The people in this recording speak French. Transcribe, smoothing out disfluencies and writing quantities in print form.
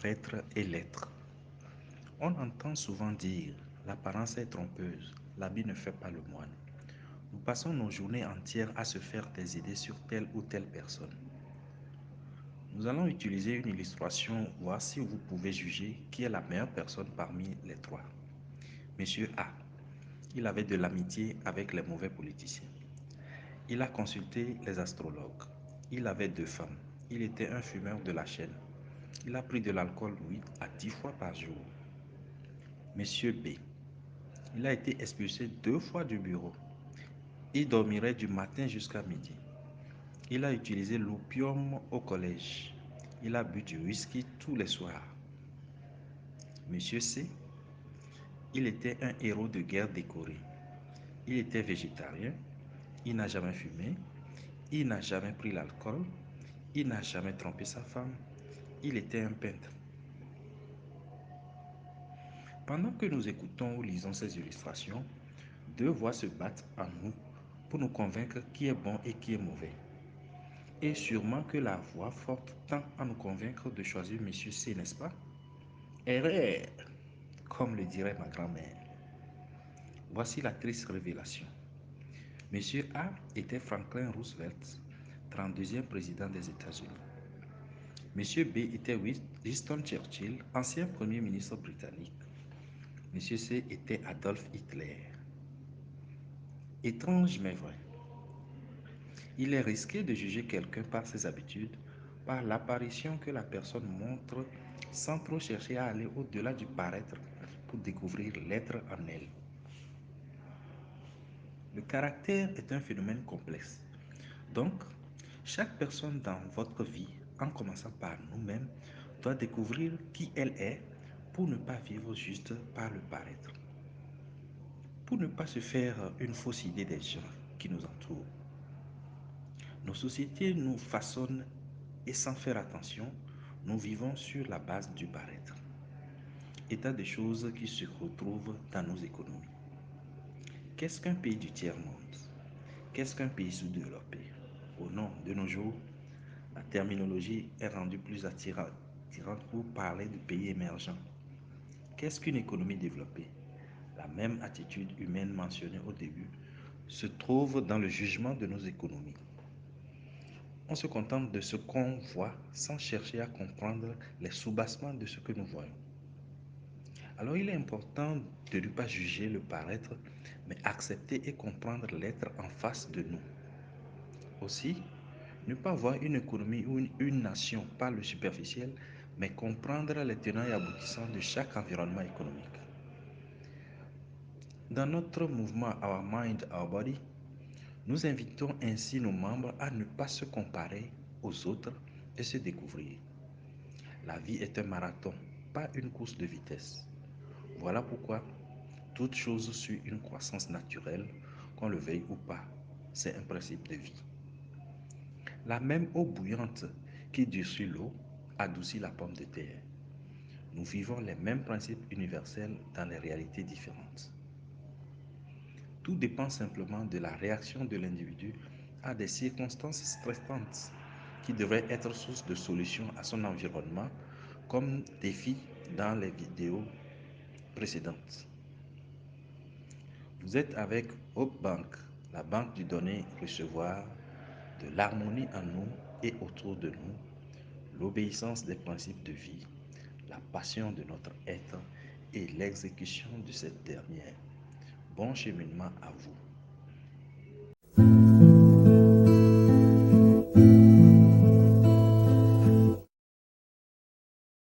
paraître et l'être. On entend souvent dire l'apparence est trompeuse, l'habit ne fait pas le moine. Nous passons nos journées entières à se faire des idées sur telle ou telle personne. Nous allons utiliser une illustration, voir si vous pouvez juger qui est la meilleure personne parmi les trois. Monsieur A, il avait de l'amitié avec les mauvais politiciens. Il a consulté les astrologues. Il avait 2 femmes. Il était un fumeur de la chaîne. Il a pris de l'alcool 8 à 10 fois par jour. Monsieur B, il a été expulsé 2 fois du bureau. Il dormirait du matin jusqu'à midi. Il a utilisé l'opium au collège. Il a bu du whisky tous les soirs. Monsieur C, il était un héros de guerre décoré. Il était végétarien. Il n'a jamais fumé. Il n'a jamais pris l'alcool. Il n'a jamais trompé sa femme. Il était un peintre. Pendant que nous écoutons ou lisons ces illustrations, 2 voix se battent en nous pour nous convaincre qui est bon et qui est mauvais. Et sûrement que la voix forte tend à nous convaincre de choisir Monsieur C, n'est-ce pas? Erreur, comme le dirait ma grand-mère. Voici la triste révélation. Monsieur A était Franklin Roosevelt, 32e président des États-Unis. Monsieur B était Winston Churchill, ancien premier ministre britannique. Monsieur C était Adolf Hitler. Étrange mais vrai. Il est risqué de juger quelqu'un par ses habitudes, par l'apparition que la personne montre, sans trop chercher à aller au-delà du paraître pour découvrir l'être en elle. Le caractère est un phénomène complexe. Donc, chaque personne dans votre vie, en commençant par nous-mêmes, doit découvrir qui elle est pour ne pas vivre juste par le paraître. Pour ne pas se faire une fausse idée des gens qui nous entourent. Nos sociétés nous façonnent et sans faire attention, nous vivons sur la base du paraître. État des choses qui se retrouvent dans nos économies. Qu'est-ce qu'un pays du tiers-monde? Qu'est-ce qu'un pays sous-développé? Au nom de nos jours, la terminologie est rendue plus attirante pour parler de pays émergents. Qu'est-ce qu'une économie développée? La même attitude humaine mentionnée au début se trouve dans le jugement de nos économies. On se contente de ce qu'on voit sans chercher à comprendre les soubassements de ce que nous voyons. Alors il est important de ne pas juger le paraître, mais accepter et comprendre l'être en face de nous. Aussi, ne pas voir une économie ou une nation par le superficiel, mais comprendre les tenants et aboutissants de chaque environnement économique. Dans notre mouvement Our Mind, Our Body, nous invitons ainsi nos membres à ne pas se comparer aux autres et se découvrir. La vie est un marathon, pas une course de vitesse. Voilà pourquoi toute chose suit une croissance naturelle, qu'on le veuille ou pas. C'est un principe de vie. La même eau bouillante qui durcit l'eau adoucit la pomme de terre. Nous vivons les mêmes principes universels dans les réalités différentes. Tout dépend simplement de la réaction de l'individu à des circonstances stressantes qui devraient être source de solutions à son environnement, comme défi dans les vidéos précédentes. Vous êtes avec Hope Bank, la banque du donner-recevoir, de l'harmonie en nous et autour de nous, l'obéissance des principes de vie, la passion de notre être et l'exécution de cette dernière. Bon cheminement à vous.